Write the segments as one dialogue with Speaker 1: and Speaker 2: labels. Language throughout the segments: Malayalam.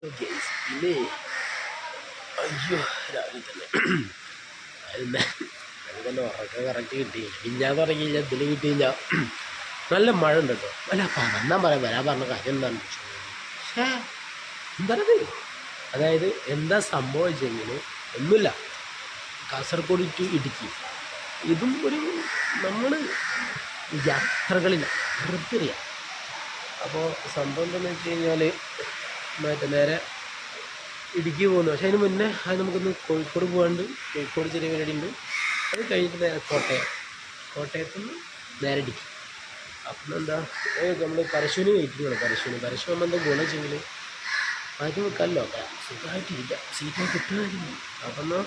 Speaker 1: പിന്നെ അയ്യോ രാവിലെ തന്നെ അതിൻ്റെ അതുകൊണ്ട് ഉറക്കം കറക്റ്റ് കിട്ടി ഞാൻ തുടങ്ങി ഞാൻ ഇതിൽ കിട്ടി ഞാൻ നല്ല മഴ ഉണ്ട് കേട്ടോ അല്ല വന്നാൽ പറയാം വരാൻ പറഞ്ഞ കാര്യം എന്താണ് പക്ഷേ എന്താണത് അതായത് എന്താ സംഭവിച്ചെങ്കിൽ ഒന്നുമില്ല കാസർഗോഡ് ടു ഇടുക്കി ഇതും ഒരു നമ്മൾ യാത്രകളില്ല വെറുതെ അപ്പോൾ സംഭവം എന്താണെന്ന് വെച്ച് കഴിഞ്ഞാൽ മറ്റേ നേരെ ഇടുക്കി പോകുന്നു പക്ഷേ അതിന് മുന്നേ അത് നമുക്കൊന്ന് കോഴിക്കോട് പോകാണ്ട് കോഴിക്കോട് ചെറിയ പരിപാടി ഉണ്ട് അത് കഴിഞ്ഞിട്ട് നേരെ കോട്ടയത്തു നിന്ന് നേരെ ഇടുക്കി അപ്പം എന്താ നമ്മൾ പരശുവിന് വെയിറ്റിംഗ് ആണ് പരശു ആകുമ്പോൾ എന്താ ഗുണം വെച്ചെങ്കിൽ അത് വെക്കാമല്ലോ സുഖമായിട്ടിരിക്കാം സീറ്റ് കിട്ടുമായിരിക്കും അപ്പം എന്നാൽ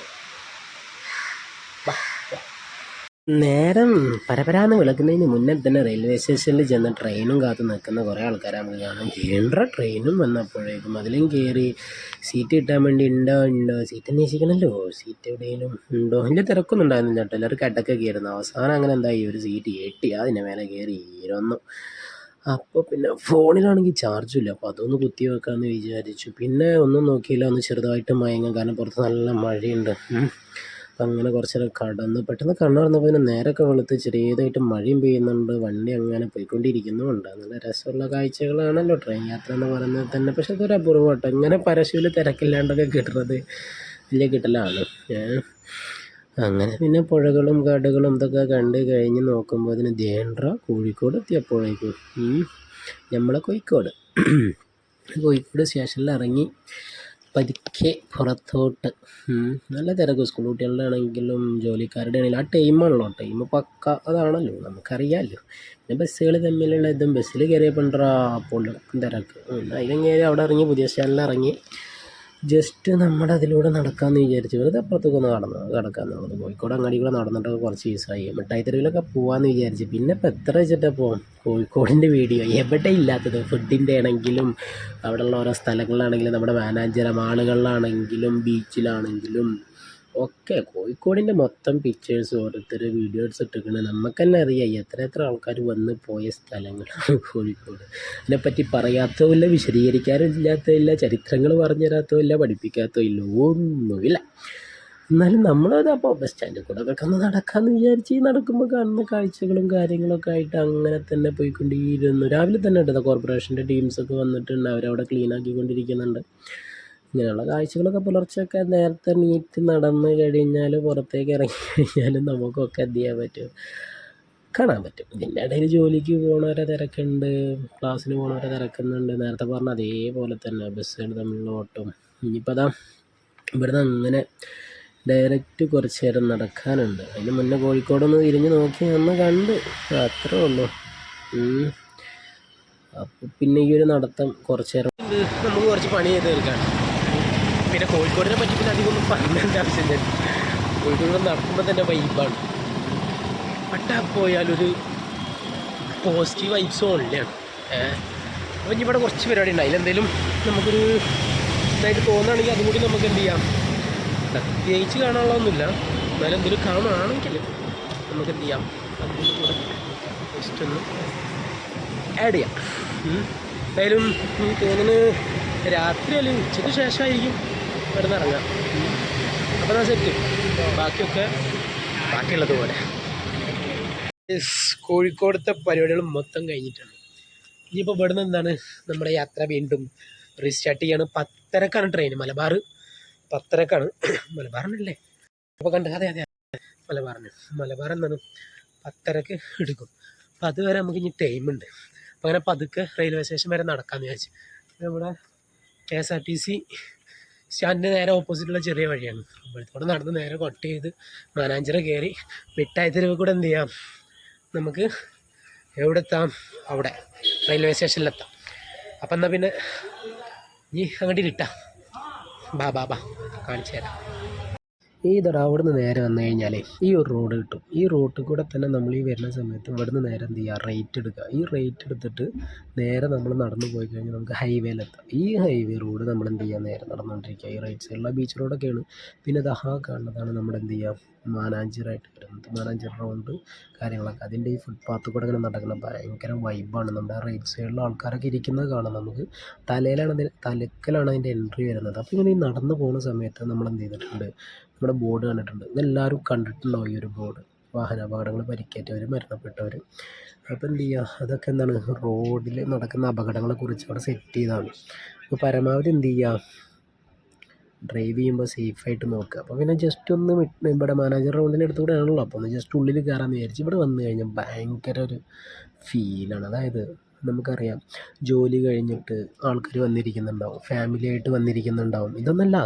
Speaker 1: നേരം പരപരാന്ന് വിളക്കുന്നതിന് മുന്നേ തന്നെ റെയിൽവേ സ്റ്റേഷനിൽ ചെന്ന് ട്രെയിനും കാത്ത് നിൽക്കുന്ന കുറേ ആൾക്കാരെ നമുക്ക് കാണാം കേന്ദ്ര ട്രെയിനും വന്നപ്പോഴേക്കും അതിലും കയറി സീറ്റ് കിട്ടാൻ വേണ്ടി ഉണ്ടോ സീറ്റ് അന്വേഷിക്കണമല്ലോ സീറ്റ് എവിടെയെങ്കിലും ഉണ്ടോ അതിൻ്റെ തിരക്കൊന്നും ഉണ്ടായിരുന്നില്ല കേട്ടോ എല്ലാവരും ഇടയ്ക്ക് കയറുന്നു അവസാനം അങ്ങനെ എന്തായി ഒരു സീറ്റ് കിട്ടി അതിൻ്റെ മേലെ കയറി ഇരുന്നു അപ്പോൾ പിന്നെ ഫോണിലാണെങ്കിൽ ചാർജും ഇല്ല അപ്പോൾ അതൊന്ന് കുത്തി വെക്കാമെന്ന് വിചാരിച്ചു പിന്നെ ഒന്നും നോക്കിയില്ല ഒന്ന് ചെറുതായിട്ട് മയങ്ങാം കാരണം പുറത്ത് നല്ല മഴയുണ്ട് അപ്പം അങ്ങനെ കുറച്ച് നേരം കടന്ന് പെട്ടെന്ന് കണ്ണ് തുറന്നപ്പോൾ പിന്നെ നേരൊക്കെ വെളുത്ത് ചെറിയതായിട്ട് മഴയും പെയ്യുന്നുണ്ട് വണ്ടി അങ്ങനെ പോയിക്കൊണ്ടിരിക്കുന്നുമുണ്ട് നല്ല രസമുള്ള കാഴ്ചകളാണല്ലോ ട്രെയിൻ യാത്ര എന്ന് പറയുന്നത് തന്നെ പക്ഷെ അതൊരു അപൂർവം കേട്ടോ ഇങ്ങനെ പരശുവിൽ തിരക്കില്ലാണ്ടൊക്കെ കിട്ടുന്നത് വലിയ കിട്ടലാണ് അങ്ങനെ പിന്നെ പുഴകളും കാടുകളും ഇതൊക്കെ കണ്ട് കഴിഞ്ഞ് നോക്കുമ്പോൾ അതിന് ദേണ്ട്ര കോഴിക്കോട് എത്തിയപ്പോഴേക്കും നമ്മളെ കോഴിക്കോട് സ്റ്റേഷനിൽ ഇറങ്ങി പതുക്കെ പുറത്തോട്ട് നല്ല തിരക്ക് സ്കൂൾ കുട്ടികളുടെ ആണെങ്കിലും ജോലിക്കാരുടെ ആണെങ്കിലും ആ ടൈമാണല്ലോ ടൈം പക്ക അതാണല്ലോ നമുക്കറിയാമല്ലോ പിന്നെ ബസ്സുകൾ തമ്മിലുള്ള ഇതും ബസ്സിൽ കയറിയപ്പോണ്ടാ പൊള്ളും തിരക്ക് അതിലും കയറി അവിടെ ഇറങ്ങി പുതിയ സ്റ്റാൻഡിൽ ഇറങ്ങി ജസ്റ്റ് നമ്മുടെ അതിലൂടെ നടക്കാമെന്ന് വിചാരിച്ചു വെറുതെ അപ്പുറത്തേക്ക് ഒന്ന് കിടക്കാമെന്നുള്ളത് കോഴിക്കോട് അങ്ങാടി കൂടെ നടന്നിട്ടൊക്കെ കുറച്ച് ദിവസമായി മിഠായി തെരുവിലൊക്കെ പോകാമെന്ന് വിചാരിച്ചു പിന്നെ ഇപ്പം എത്ര വെച്ചിട്ടാണ് പോകും കോഴിക്കോടിൻ്റെ വീഡിയോ എവിടെ ഇല്ലാത്തത് ഫുഡിൻ്റെ ആണെങ്കിലും അവിടെയുള്ള ഓരോ സ്ഥലങ്ങളിലാണെങ്കിലും നമ്മുടെ മാനാഞ്ചിറ മാളുകളിലാണെങ്കിലും ബീച്ചിലാണെങ്കിലും ഒക്കെ കോഴിക്കോടിൻ്റെ മൊത്തം പിക്ചേഴ്സ് ഓരോരുത്തർ വീഡിയോസ് ഇട്ടിരിക്കുന്നത് നമുക്ക് തന്നെ അറിയാം എത്ര ആൾക്കാർ വന്ന് പോയ സ്ഥലങ്ങളാണ് കോഴിക്കോട് അതിനെപ്പറ്റി പറയാത്തതില്ല വിശദീകരിക്കാറില്ലാത്തതില്ല ചരിത്രങ്ങൾ പറഞ്ഞു തരാത്തതില്ല പഠിപ്പിക്കാത്തതില്ല ഒന്നുമില്ല എന്നാലും നമ്മളത് അപ്പോൾ ബസ് സ്റ്റാൻഡിൽ കൂടെ ഒക്കെ ഒന്ന് നടക്കാമെന്ന് വിചാരിച്ച് നടക്കുമ്പോൾ കാണുന്ന കാഴ്ചകളും കാര്യങ്ങളൊക്കെ ആയിട്ട് അങ്ങനെ തന്നെ പോയിക്കൊണ്ടിരുന്നു രാവിലെ തന്നെ ഉണ്ട് കോർപ്പറേഷൻ്റെ ടീംസൊക്കെ വന്നിട്ടുണ്ട് അവരവിടെ ക്ലീൻ ആക്കിക്കൊണ്ടിരിക്കുന്നുണ്ട് ഇങ്ങനെയുള്ള കാഴ്ചകളൊക്കെ പുലർച്ചെയൊക്കെ നേരത്തെ നീറ്റ് നടന്ന് കഴിഞ്ഞാൽ പുറത്തേക്ക് ഇറങ്ങി കഴിഞ്ഞാലും നമുക്കൊക്കെ എന്ത് ചെയ്യാൻ പറ്റും കാണാൻ പറ്റും ഇതിൻ്റെ ഇടയിൽ ജോലിക്ക് പോകുന്നവരെ തിരക്കുണ്ട് ക്ലാസ്സിന് പോകുന്നവരെ തിരക്കുന്നുണ്ട് നേരത്തെ പറഞ്ഞ അതേപോലെ തന്നെ ബസ്സുകൾ തമ്മിലുള്ള ഓട്ടം ഇനിയിപ്പോൾ അതാ ഇവിടുന്ന് അങ്ങനെ ഡയറക്റ്റ് കുറച്ച് നേരം നടക്കാനുണ്ട് അതിന് മുന്നേ കോഴിക്കോടൊന്ന് തിരിഞ്ഞ് നോക്കി നമ്മൾ കണ്ട് അത്രേ ഉള്ളൂ അപ്പോൾ പിന്നെ ഈ ഒരു നടത്തം കുറച്ച് നേരം നമുക്ക് കുറച്ച് പണി ചെയ്ത് തീർക്കാം പിന്നെ കോഴിക്കോടിനെ പറ്റി പിന്നെ അധികം ഒന്നും പറയേണ്ട ആവശ്യമില്ല കോഴിക്കോട് നടക്കുമ്പോൾ തന്നെ വൈബാണ് പട്ടാ പോയാലൊരു പോസിറ്റീവ് വൈബ്സും ഉള്ളതാണ് അപ്പം ഇനി ഇവിടെ കുറച്ച് പരിപാടി ഉണ്ട് അതിലെന്തെങ്കിലും നമുക്കൊരു ഇതായിട്ട് തോന്നുകയാണെങ്കിൽ അതും കൂടി നമുക്ക് എന്ത് ചെയ്യാം പ്രത്യേകിച്ച് കാണാനുള്ളതൊന്നുമില്ല എന്നാലും എന്തെങ്കിലും കാണുകയാണെങ്കിൽ നമുക്ക് എന്ത് ചെയ്യാം അതിൻ്റെ കൂടെ ജസ്റ്റ് ഒന്ന് ആഡ് ചെയ്യാം എന്തായാലും ഈ തോന്നുന്നു രാത്രി അല്ലെങ്കിൽ ഉച്ചയ്ക്ക് ശേഷമായിരിക്കും ഇവിടെ നിന്ന് ഇറങ്ങാം അപ്പോൾ എന്നാൽ സെറ്റ് ബാക്കിയുള്ളതുപോലെ കോഴിക്കോടത്തെ പരിപാടികൾ മൊത്തം കഴിഞ്ഞിട്ടുണ്ട് ഇനിയിപ്പോൾ ഇവിടെ നിന്ന് എന്താണ് നമ്മുടെ യാത്ര വീണ്ടും റീസ്റ്റാർട്ട് ചെയ്യാണ് 10:30ക്കാണ് ട്രെയിൻ മലബാർ 10:30ക്കാണ് മലബാറിനല്ലേ അപ്പോൾ കണ്ട് അതെ മലബാർ എന്താണ് 10:30ക്ക് എടുക്കും അപ്പോൾ അതുവരെ നമുക്ക് ഇനി ടൈമുണ്ട് അപ്പോൾ അങ്ങനെ പതുക്കെ റെയിൽവേ സ്റ്റേഷൻ വരെ നടക്കാമെന്ന് വിചാരിച്ചു നമ്മുടെ KSRTC സ്റ്റാൻഡിൻ്റെ നേരെ ഓപ്പോസിറ്റുള്ള ചെറിയ വഴിയാണ് അപ്പോഴത്തോടെ നടന്ന് നേരെ കൊട്ട് ചെയ്ത് മാനാഞ്ചിറ കയറി മിഠായി തെരുവ് കൂടെ എന്ത് ചെയ്യാം നമുക്ക് എവിടെ എത്താം അവിടെ റെയിൽവേ സ്റ്റേഷനിലെത്താം അപ്പം എന്നാൽ പിന്നെ നീ അങ്ങോട്ട് ഇട്ടാ ബാ കാണിച്ചു തരാം ഇതടാ അവിടുന്ന് നേരെ വന്നു കഴിഞ്ഞാൽ ഈ ഒരു റോഡ് കിട്ടും. ഈ റോഡിൽ കൂടെ തന്നെ നമ്മൾ ഈ വരുന്ന സമയത്ത് ഇവിടുന്ന് നേരെ എന്ത് ചെയ്യുക, റൈറ്റ് എടുക്കുക. ഈ റൈറ്റ് എടുത്തിട്ട് നേരെ നമ്മൾ നടന്നു പോയി കഴിഞ്ഞാൽ നമുക്ക് ഹൈവേയിലെത്താം. ഈ ഹൈവേ റോഡ് നമ്മൾ എന്ത് ചെയ്യുക, നേരെ നടന്നുകൊണ്ടിരിക്കുക. ഈ റൈറ്റ് സൈഡിലുള്ള ബീച്ച് റോഡൊക്കെയാണ്. പിന്നെ ദഹാ കാണുന്നതാണ് നമ്മുടെ എന്ത് ചെയ്യുക, മാനാഞ്ചിറായിട്ട് വരുന്നത്. മാനാഞ്ചിറ റൗണ്ട് കാര്യങ്ങളൊക്കെ അതിൻ്റെ ഈ ഫുട്പാത്ത് കൂടെ ഇങ്ങനെ നടക്കുന്ന ഭയങ്കര വൈബാണ്. നമ്മുടെ റൈറ്റ് സൈഡിലുള്ള ആൾക്കാരൊക്കെ ഇരിക്കുന്നത് കാണാം. നമുക്ക് തലക്കലാണ് അതിൻ്റെ എൻട്രി വരുന്നത്. അപ്പോൾ ഇങ്ങനെ ഈ നടന്നു പോകുന്ന സമയത്ത് നമ്മൾ എന്ത് ചെയ്തിട്ടുണ്ട്, നമ്മുടെ ബോർഡ് കണ്ടിട്ടുണ്ട്. ഇതെല്ലാവരും കണ്ടിട്ടുണ്ടാവും ഈ ഒരു ബോർഡ്. വാഹനാപകടങ്ങൾ, പരിക്കേറ്റവർ, മരണപ്പെട്ടവർ. അപ്പോൾ എന്ത് ചെയ്യുക, അതൊക്കെ എന്താണ്, റോഡിൽ നടക്കുന്ന അപകടങ്ങളെക്കുറിച്ച് അവിടെ സെറ്റ് ചെയ്തതാണ്. അപ്പോൾ പരമാവധി എന്ത് ചെയ്യുക, ഡ്രൈവ് ചെയ്യുമ്പോൾ സേഫായിട്ട് നോക്കുക. അപ്പോൾ പിന്നെ ജസ്റ്റ് ഒന്ന് ഇവിടെ മാനേജർ റൗണ്ടിൻ്റെ അടുത്ത് കൂടെ ആണല്ലോ, അപ്പോൾ ഒന്ന് ജസ്റ്റ് ഉള്ളിൽ കയറാമെന്ന് വിചാരിച്ച് ഇവിടെ വന്നു കഴിഞ്ഞാൽ ഭയങ്കര ഒരു ഫീലാണ്. അതായത് നമുക്കറിയാം, ജോലി കഴിഞ്ഞിട്ട് ആൾക്കാർ വന്നിരിക്കുന്നുണ്ടാവും, ഫാമിലി ആയിട്ട് വന്നിരിക്കുന്നുണ്ടാവും. ഇതൊന്നല്ല,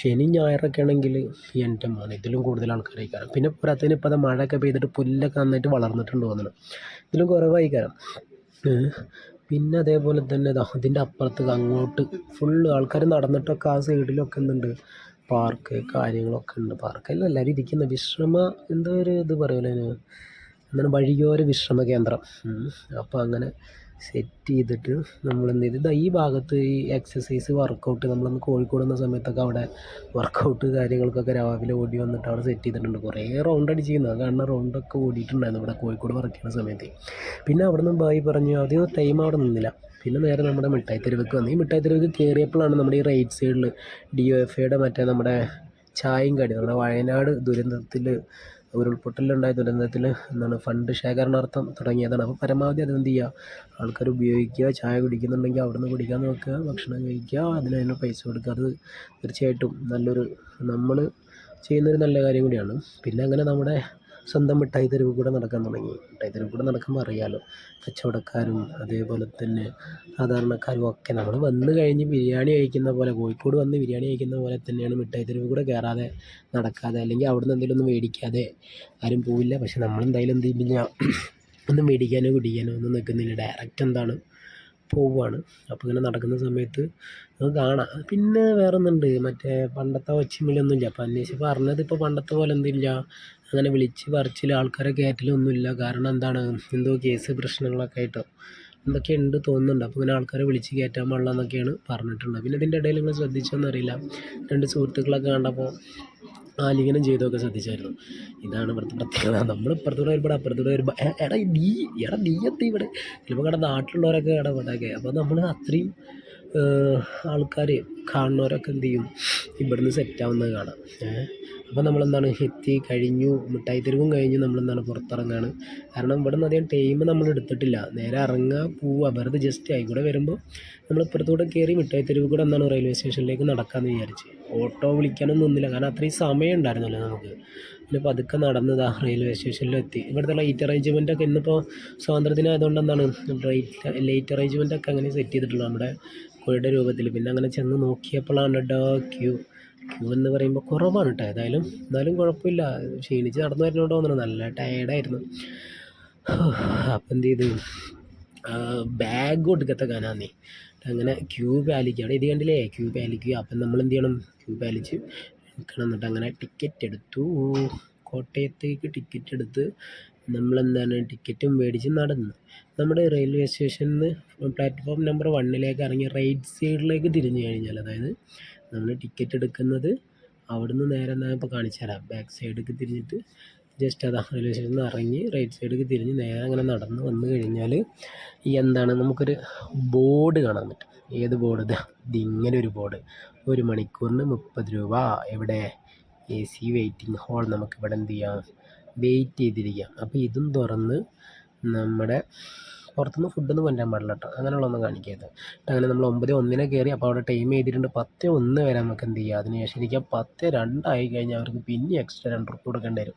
Speaker 1: ശനി ഞായറൊക്കെ ആണെങ്കിൽ എൻ്റെ മോനെ ഇതിലും കൂടുതൽ ആൾക്കാരായിക്കാരം. പിന്നെ പോരാത്തതിന് ഇപ്പോൾ അത് മഴയൊക്കെ പെയ്തിട്ട് പുല്ലൊക്കെ നന്നായിട്ട് വളർന്നിട്ടുണ്ട് തോന്നുന്നു, ഇതിലും കുറവായിക്കാരം. പിന്നെ അതേപോലെ തന്നെ ഇതിൻ്റെ അപ്പുറത്ത് അങ്ങോട്ട് ഫുള്ള് ആൾക്കാർ നടന്നിട്ടൊക്കെ ആ സൈഡിലൊക്കെ എന്തുണ്ട്, പാർക്ക് കാര്യങ്ങളൊക്കെ ഉണ്ട്. പാർക്കെല്ലാം എല്ലാവരും ഇരിക്കുന്ന എന്തോ ഒരു ഇത് പറയുമല്ലോ എന്താണ്, വഴിയോര വിശ്രമ കേന്ദ്രം. അപ്പോൾ അങ്ങനെ സെറ്റ് ചെയ്തിട്ട് നമ്മൾ എന്ത് ചെയ്ത് ഈ ഭാഗത്ത് ഈ എക്സസൈസ് വർക്കൗട്ട് നമ്മളന്ന് കോഴിക്കോട് വന്ന സമയത്തൊക്കെ അവിടെ വർക്കൗട്ട് കാര്യങ്ങൾക്കൊക്കെ രാവിലെ ഓടി വന്നിട്ട് അവിടെ സെറ്റ് ചെയ്തിട്ടുണ്ട്. കുറേ റൗണ്ട് അടിച്ചിരുന്നു. അത് കാരണം റൗണ്ടൊക്കെ ഓടിയിട്ടുണ്ടായിരുന്നു ഇവിടെ കോഴിക്കോട് വർക്ക് ചെയ്യുന്ന സമയത്ത്. പിന്നെ അവിടെ നിന്ന് ബായി പറഞ്ഞു, അധികം ടൈം അവിടെ നിന്നില്ല. പിന്നെ നേരെ നമ്മുടെ മിഠായി തെരുവിലേക്ക് വന്നു. ഈ മിഠായി തെരുവിലേക്ക് കയറിയപ്പോഴാണ് നമ്മുടെ ഈ റൈറ്റ് സൈഡിൽ DOFയുടെ മറ്റേ നമ്മുടെ ചായയും കടി, നമ്മുടെ വയനാട് ഉരുൾപൊട്ടലുണ്ടായ ദുരന്തത്തിൽ എന്താണ് ഫണ്ട് ശേഖരണാർത്ഥം തുടങ്ങിയതാണ്. അപ്പോൾ പരമാവധി അതെന്ത് ചെയ്യുക, ആൾക്കാർ ഉപയോഗിക്കുക. ചായ കുടിക്കുന്നുണ്ടെങ്കിൽ അവിടെ നിന്ന് കുടിക്കാൻ നോക്കുക, ഭക്ഷണം കഴിക്കുക, അതിന് പൈസ കൊടുക്കുക. അത് തീർച്ചയായിട്ടും നമ്മൾ ചെയ്യുന്നൊരു നല്ല കാര്യം കൂടിയാണ്. പിന്നെ അങ്ങനെ നമ്മുടെ സ്വന്തം മിഠായി തെരുവ് കൂടെ നടക്കാൻ തുടങ്ങി. മിഠായി തെരുവ് കൂടെ നടക്കുമ്പോൾ അറിയാമല്ലോ, കച്ചവടക്കാരും അതേപോലെ തന്നെ സാധാരണക്കാരും ഒക്കെ നമ്മൾ വന്നു കഴിഞ്ഞ് ബിരിയാണി കഴിക്കുന്ന പോലെ, കോഴിക്കോട് വന്ന് ബിരിയാണി കഴിക്കുന്ന പോലെ തന്നെയാണ് മിഠായി തെരുവ് കൂടെ കയറാതെ നടക്കാതെ, അല്ലെങ്കിൽ അവിടെ നിന്ന് എന്തെങ്കിലും ഒന്നും മേടിക്കാതെ ആരും പോവില്ല. പക്ഷെ നമ്മളെന്തായാലും എന്ത് ചെയ്യുന്നില്ല, ഒന്നും മേടിക്കാനോ കുടിക്കാനോ ഒന്നും നിൽക്കുന്നില്ല, ഡയറക്റ്റ് എന്താണ് പോവുകയാണ്. അപ്പോൾ ഇങ്ങനെ നടക്കുന്ന സമയത്ത് നമുക്ക് കാണാം. പിന്നെ വേറെ ഒന്നുണ്ട്, മറ്റേ പണ്ടത്തെ ഒച്ചിമിലൊന്നുമില്ല. അപ്പോൾ അന്വേഷിച്ച് പറഞ്ഞത് ഇപ്പോൾ പണ്ടത്തെ പോലെ എന്തില്ല, അങ്ങനെ വിളിച്ച് പറിച്ചിൽ ആൾക്കാരെ കയറ്റലൊന്നുമില്ല. കാരണം എന്താണ്, എന്തോ കേസ് പ്രശ്നങ്ങളൊക്കെ ആയിട്ടോ എന്തൊക്കെ ഉണ്ട് തോന്നുന്നുണ്ട്. അപ്പോൾ ഇങ്ങനെ ആൾക്കാരെ വിളിച്ച് കയറ്റാൻ പാടില്ല എന്നൊക്കെയാണ് പറഞ്ഞിട്ടുള്ളത്. പിന്നെ ഇതിൻ്റെ ഇടയിൽ നിങ്ങൾ ശ്രദ്ധിച്ചോന്നറിയില്ല, 2 സുഹൃത്തുക്കളൊക്കെ കണ്ടപ്പോൾ ആലിംഗനം ചെയ്തൊക്കെ ശ്രദ്ധിച്ചായിരുന്നു. ഇതാണ് ഇവിടുത്തെ പ്രത്യേകത. നമ്മൾ ഇപ്പുറത്തൂടെ വരുമ്പോൾ അപ്പുറത്തൂടെ വരുമ്പോൾ നീ എത്തി ഇവിടെ, ചിലപ്പോൾ ഇവിടെ നാട്ടിലുള്ളവരൊക്കെ ഇടപെട്ടൊക്കെ. അപ്പോൾ നമ്മൾ അത്രയും ആൾക്കാർ കാണുന്നവരൊക്കെ എന്ത് ചെയ്യും, ഇവിടുന്ന് സെറ്റാവുന്നത് കാണാം. അപ്പോൾ നമ്മളെന്താണ് എത്തി കഴിഞ്ഞു, മിഠായി തെരുവും കഴിഞ്ഞ് നമ്മളെന്താണ് പുറത്തിറങ്ങുകയാണ്. കാരണം ഇവിടെ നിന്ന് അധികം ടൈം നമ്മൾ എടുത്തിട്ടില്ല, നേരെ ഇറങ്ങുക പോവുക. വെറുതെ ജസ്റ്റ് ആയിക്കൂടെ വരുമ്പോൾ നമ്മൾ ഇപ്പുറത്തൂടെ കയറി മിഠായി തെരുവ് കൂടെ എന്താണ് റെയിൽവേ സ്റ്റേഷനിലേക്ക് നടക്കാമെന്ന് വിചാരിച്ച്. ഓട്ടോ വിളിക്കാനൊന്നും നിന്നില്ല, കാരണം അത്രയും സമയം ഉണ്ടായിരുന്നല്ലോ നമുക്ക്. പിന്നെ പതുക്കെ നടന്നതാ റെയിൽവേ സ്റ്റേഷനിലെത്തി. ഇവിടുത്തെ ലൈറ്റ് അറേഞ്ച്മെൻറ്റൊക്കെ ഇന്നിപ്പോൾ സ്വാതന്ത്ര്യദിനം ആയതുകൊണ്ട് എന്താണ് ലൈറ്റ് അറേഞ്ച്മെൻറ്റൊക്കെ അങ്ങനെ സെറ്റ് ചെയ്തിട്ടുള്ളത് നമ്മുടെ കോഴിയുടെ രൂപത്തിൽ. പിന്നെ അങ്ങനെ ചെന്ന് നോക്കിയപ്പോഴാണ് ക്യൂ എന്ന് പറയുമ്പോൾ കുറവാണ് കേട്ടോ. എന്നാലും കുഴപ്പമില്ല, ക്ഷീണിച്ച് നടന്നു വരുന്നോണ്ട് തോന്നുന്നു, നല്ല ടയേർഡായിരുന്നു. അപ്പം എന്ത് ചെയ്തു, ബാഗ് ഒടുക്കത്തെ കാനാന്നേ അങ്ങനെ ക്യൂ പാലിക്കുക. അവിടെ ഇത് കണ്ടില്ലേ, ക്യൂ പാലിക്കുക. അപ്പം നമ്മൾ എന്ത് ചെയ്യണം, ക്യൂ പാലിച്ച് നിൽക്കണം. എന്നിട്ട് അങ്ങനെ ടിക്കറ്റ് എടുത്തു, കോട്ടയത്തേക്ക് ടിക്കറ്റ് എടുത്ത് നമ്മളെന്താണ് ടിക്കറ്റും മേടിച്ച് നടന്നു. നമ്മുടെ റെയിൽവേ സ്റ്റേഷനിൽ നിന്ന് പ്ലാറ്റ്ഫോം നമ്പർ 1 ഇറങ്ങി റൈറ്റ് സൈഡിലേക്ക് തിരിഞ്ഞു കഴിഞ്ഞാൽ, അതായത് നമ്മൾ ടിക്കറ്റ് എടുക്കുന്നത് അവിടുന്ന് നേരെ ഞാൻ ഇപ്പോൾ കാണിച്ചു തരാം. ബാക്ക് സൈഡിലേക്ക് തിരിഞ്ഞിട്ട് ജസ്റ്റ് അതാ റെയിൽവേ സ്റ്റേഷനിൽ നിന്ന് ഇറങ്ങി റൈറ്റ് സൈഡിലേക്ക് തിരിഞ്ഞ് നേരെ അങ്ങനെ നടന്ന് വന്നു കഴിഞ്ഞാൽ എന്താണ്, നമുക്കൊരു ബോർഡ് കാണാൻ പറ്റും. ഏത് ബോർഡ്, ഇങ്ങനെ ഒരു ബോർഡ്, 1 മണിക്കൂറിന് 30 രൂപ. എവിടെ, AC വെയിറ്റിംഗ് ഹാൾ. നമുക്കിവിടെ എന്ത് ചെയ്യാം, വെയിറ്റ് ചെയ്തിരിക്കാം. അപ്പോൾ ഇതും തുറന്ന് നമ്മുടെ പുറത്തുനിന്ന് ഫുഡൊന്നും കൊണ്ടുവരാൻ പാടില്ല കേട്ടോ, അങ്ങനെയുള്ളതൊന്നും കാണിക്കരുത്. അങ്ങനെ നമ്മൾ 9:01 കയറി. അപ്പോൾ അവിടെ ടൈം ചെയ്തിട്ടുണ്ട് 10:01 വരെ നമുക്ക് എന്ത് ചെയ്യുക, അതിന് ശേഷം ഇരിക്കാം. 10:02 ആയി കഴിഞ്ഞാൽ അവർക്ക് പിന്നെ എക്സ്ട്രാ 2 റുപ്യ കൊടുക്കേണ്ടി വരും,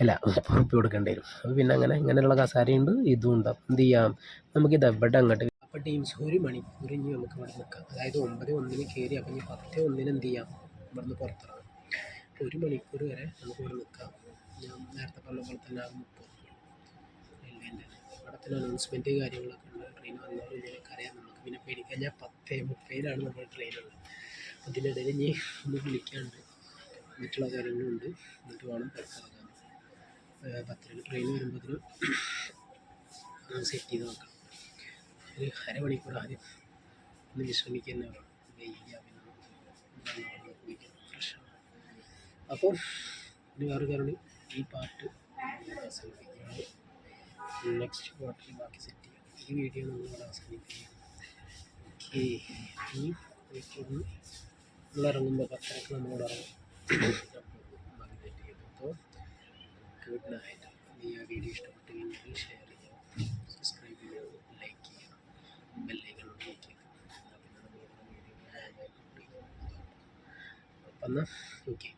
Speaker 1: അല്ല 30 റുപ്യ കൊടുക്കേണ്ടി വരും. അപ്പോൾ പിന്നെ ഇങ്ങനെയുള്ള കസാരയുണ്ട്, ഇതും ഉണ്ട്. അപ്പം എന്ത് ചെയ്യാം, നമുക്കിത് എവിടെ അങ്ങോട്ട് അപ്പോൾ ടീംസ് 1 മണിക്കൂർ ഇനി നമുക്ക് ഇവിടെ നിൽക്കാം. അതായത് 9:01 കയറി, അപ്പം ഇനി 10:01 എന്ത് ചെയ്യാം, ഇവിടുന്ന് പുറത്തിറങ്ങാം. 1 മണിക്കൂർ വരെ നമുക്ക് ഇവിടെ നിൽക്കാം. ഞാൻ നേരത്തെ പറഞ്ഞ പോലെ തന്നെ ആകും 30 റെയിൽവേൻ്റെ ഇവിടെ തന്നെ അനൗൺസ്മെൻറ്റ് കാര്യങ്ങളൊക്കെ ഉണ്ട്. ട്രെയിൻ വന്നാലും ഇതിനൊക്കെ അറിയാം നമുക്ക്. പിന്നെ പേടിക്കഴിഞ്ഞാൽ 10:30 നമ്മുടെ ട്രെയിനുള്ളത്. അതിനിടയിൽ ഇനി ഒന്ന് വിളിക്കാണ്ട് മറ്റുള്ള കാര്യങ്ങളും ഉണ്ട്. എന്നിട്ട് വേണം പുറത്തിറങ്ങാൻ. 10:30 ട്രെയിൻ വരുമ്പോഴത്തേനും സെറ്റ് ചെയ്ത് നോക്കണം. ഒരു അരമണിക്കൂർ ആദ്യം ഒന്ന് വിശ്രമിക്കുക തന്നെ വേണം. കുളിക്കണം, ഫ്രഷാണ്. അപ്പോൾ ഇനി വേറെ കാരണം ഈ പാർട്ട് അവസാനിപ്പിക്കുകയാണ്. നെക്സ്റ്റ് പാർട്ടിൽ ബാക്കി സെറ്റ് ചെയ്യാം. ഈ വീഡിയോ നമ്മളിവിടെ അവസാനിപ്പിക്കുക. ഓക്കെ, ഇനി ഇറങ്ങുമ്പോൾ 10:30 നമ്മളോട് ഇറങ്ങും. ബാക്കി സെറ്റ് ചെയ്യും. അപ്പോൾ ഗുഡ് നൈറ്റ്. ഈ വീഡിയോ ഇഷ്ടപ്പെട്ട് കഴിഞ്ഞാൽ ഷെയർ ചെയ്യുക, സബ്സ്ക്രൈബ് ചെയ്യുക, ലൈക്ക് ചെയ്യുക, ബെല്ലൈക്കൺ ക്ലിക്ക് ചെയ്യുക. പിന്നെ നമ്മളുടെ വീഡിയോ അപ്പം എന്നാൽ ഓക്കെ.